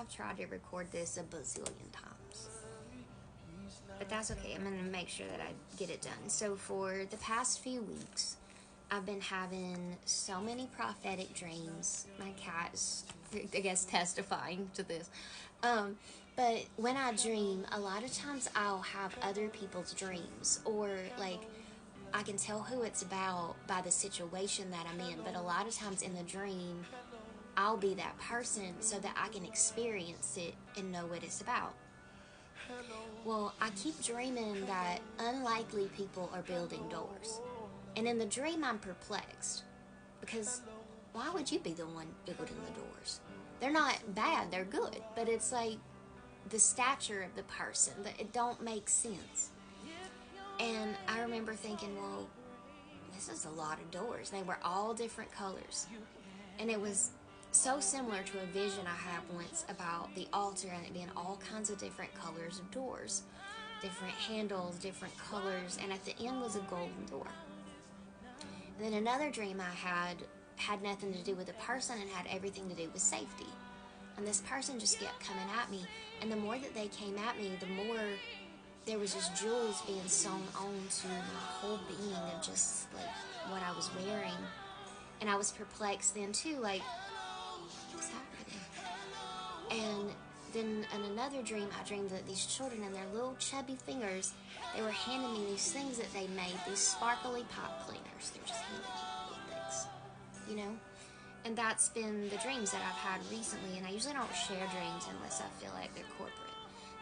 I've tried to record this a bazillion times. But that's okay. I'm going to make sure that I get it done. So for the past few weeks, I've been having so many prophetic dreams. My cat is, I guess, testifying to this. But when I dream, a lot of times I'll have other people's dreams, or like I can tell who it's about by the situation that I'm in. But a lot of times in the dream, I'll be that person so that I can experience it and know what it's about. Well, I keep dreaming that unlikely people are building doors. And in the dream, I'm perplexed. Because why would you be the one building the doors? They're not bad, they're good. But it's like the stature of the person, that it don't make sense. And I remember thinking, well, this is a lot of doors. They were all different colors. And it was so similar to a vision I had once about the altar and it being all kinds of different colors of doors. Different handles, different colors, and at the end was a golden door. And then another dream I had nothing to do with a person and had everything to do with safety. And this person just kept coming at me, and the more that they came at me, the more there was just jewels being sewn onto my whole being of just like what I was wearing. And I was perplexed then too, like, what's happening? And then in another dream, I dreamed that these children and their little chubby fingers, they were handing me these things that they made, these sparkly pipe cleaners. They were just handing me little things, you know? And that's been the dreams that I've had recently, and I usually don't share dreams unless I feel like they're corporate.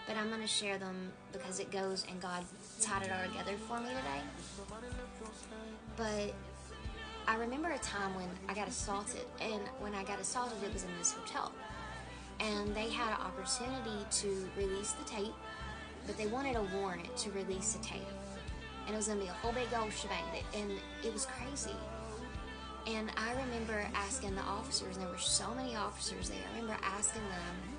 But I'm going to share them because it goes, and God tied it all together for me today. But I remember a time when I got assaulted, and when I got assaulted, it was in this hotel. And they had an opportunity to release the tape, but they wanted a warrant to release the tape. And it was going to be a whole big old shebang, and it was crazy. And I remember asking the officers, and there were so many officers there, I remember asking them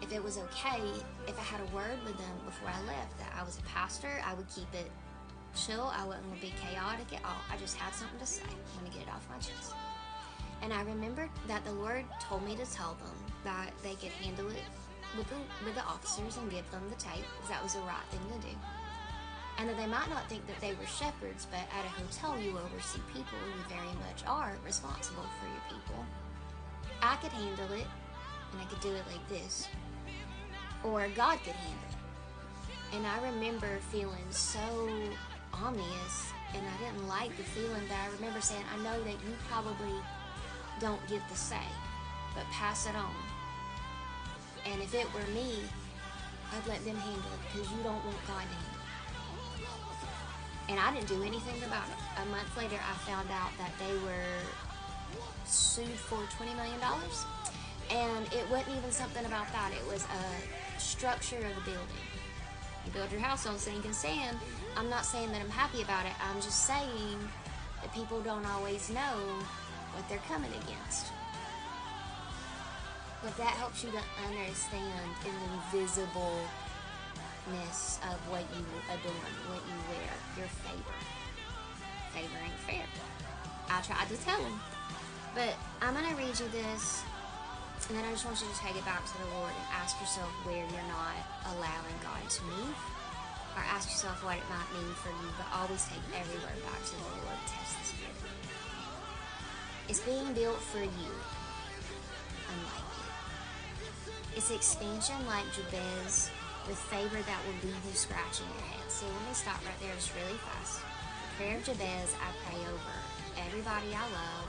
if it was okay if I had a word with them before I left, that I was a pastor, I would keep it chill, I wouldn't want to be chaotic at all. I just had something to say. I'm going to get it off my chest. And I remember that the Lord told me to tell them that they could handle it with the officers and give them the tape, because that was the right thing to do. And that they might not think that they were shepherds, but at a hotel you oversee people, you very much are responsible for your people. I could handle it, and I could do it like this, or God could handle it. And I remember feeling so ominous, and I didn't like the feeling, that I remember saying, I know that you probably don't get the say, but pass it on. And if it were me, I'd let them handle it, because you don't want God to handle it. And I didn't do anything about it. A month later, I found out that they were sued for $20 million. And it wasn't even something about that. It was a structure of the building. You build your house on sinking sand. I'm not saying that I'm happy about it. I'm just saying that people don't always know what they're coming against. But that helps you to understand in the invisibleness of what you adorn, what you wear, your favor. Favor ain't fair. I tried to tell him. But I'm going to read you this, and then I just want you to take it back to the Lord and ask yourself where you're not allowing God to move, or ask yourself what it might mean for you, but always take every word back to the Lord and test the Spirit. It's being built for you, unlike you. It's expansion like Jabez, with favor that will leave you scratching your head. So let me stop right there just really fast. The prayer of Jabez, I pray over everybody I love.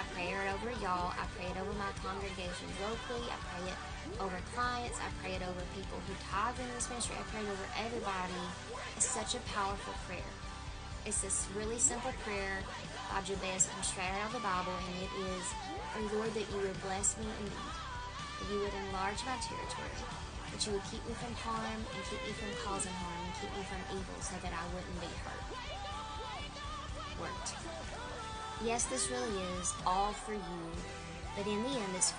I pray it over y'all. I pray it over my congregation locally. I pray it over clients. I pray it over people who tithe in this ministry. I pray it over everybody. It's such a powerful prayer. It's this really simple prayer by Jabez from straight out of the Bible, and it is, "Oh Lord, that you would bless me indeed, that you would enlarge my territory, that you would keep me from harm and keep me from causing harm and keep me from evil, so that I wouldn't be hurt." Worked. Yes, this really is all for you, but in the end it's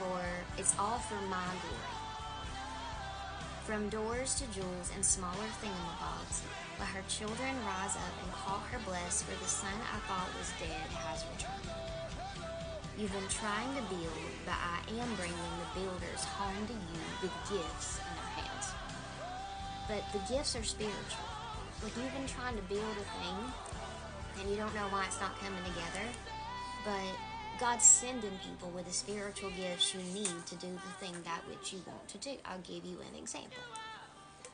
all for my glory. From doors to jewels and smaller thingamabobs, let her children rise up and call her blessed, for the son I thought was dead has returned. You've been trying to build, but I am bringing the builders home to you with gifts in their hands. But the gifts are spiritual. Like, you've been trying to build a thing, and you don't know why it's not coming together, but God's sending people with the spiritual gifts you need to do the thing that which you want to do. I'll give you an example.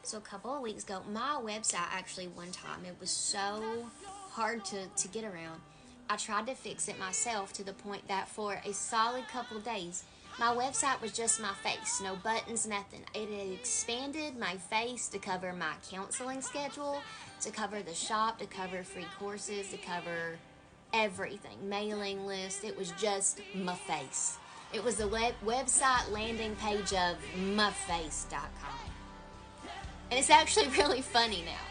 So a couple of weeks ago, my website actually one time, it was so hard to get around. I tried to fix it myself to the point that for a solid couple days, my website was just my face, no buttons, nothing. It had expanded my face to cover my counseling schedule, to cover the shop, to cover free courses, to cover everything, mailing list. It was just my face. It was the website landing page of myface.com. And it's actually really funny now.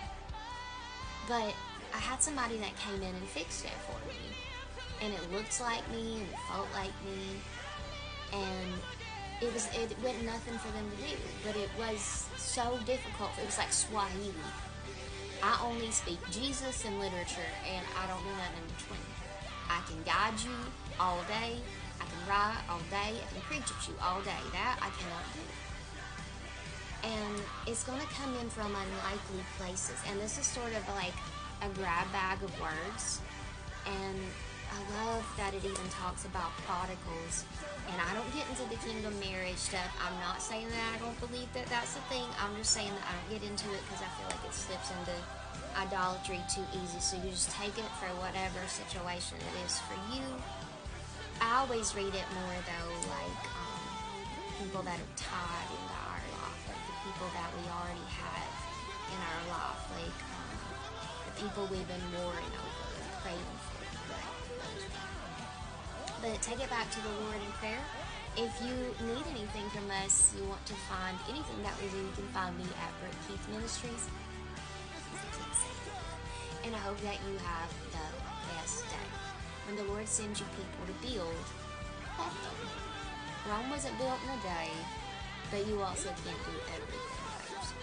But I had somebody that came in and fixed it for me. And it looked like me, and it felt like me. And it went nothing for them to do. But it was so difficult. It was like Swahili. I only speak Jesus and literature, and I don't do nothing in between. I can guide you all day. I can write all day. I can preach at you all day. That I cannot do. And it's going to come in from unlikely places. And this is sort of like a grab bag of words. And I love that it even talks about prodigals. And I don't get into the kingdom marriage stuff. I'm not saying that I don't believe that that's the thing. I'm just saying that I don't get into it because I feel like it slips into idolatry too easy. So you just take it for whatever situation it is for you. I always read it more though like people that are tied into our life, like the people that we already have in our life, like the people we've been warring over and praying for. But take it back to the Lord in prayer. If you need anything from us, you want to find anything that we do, you can find me at Brookekeithministries. And I hope that you have the best day. When the Lord sends you people to build, help them. Rome wasn't built in a day, but you also can't do everything by yourself.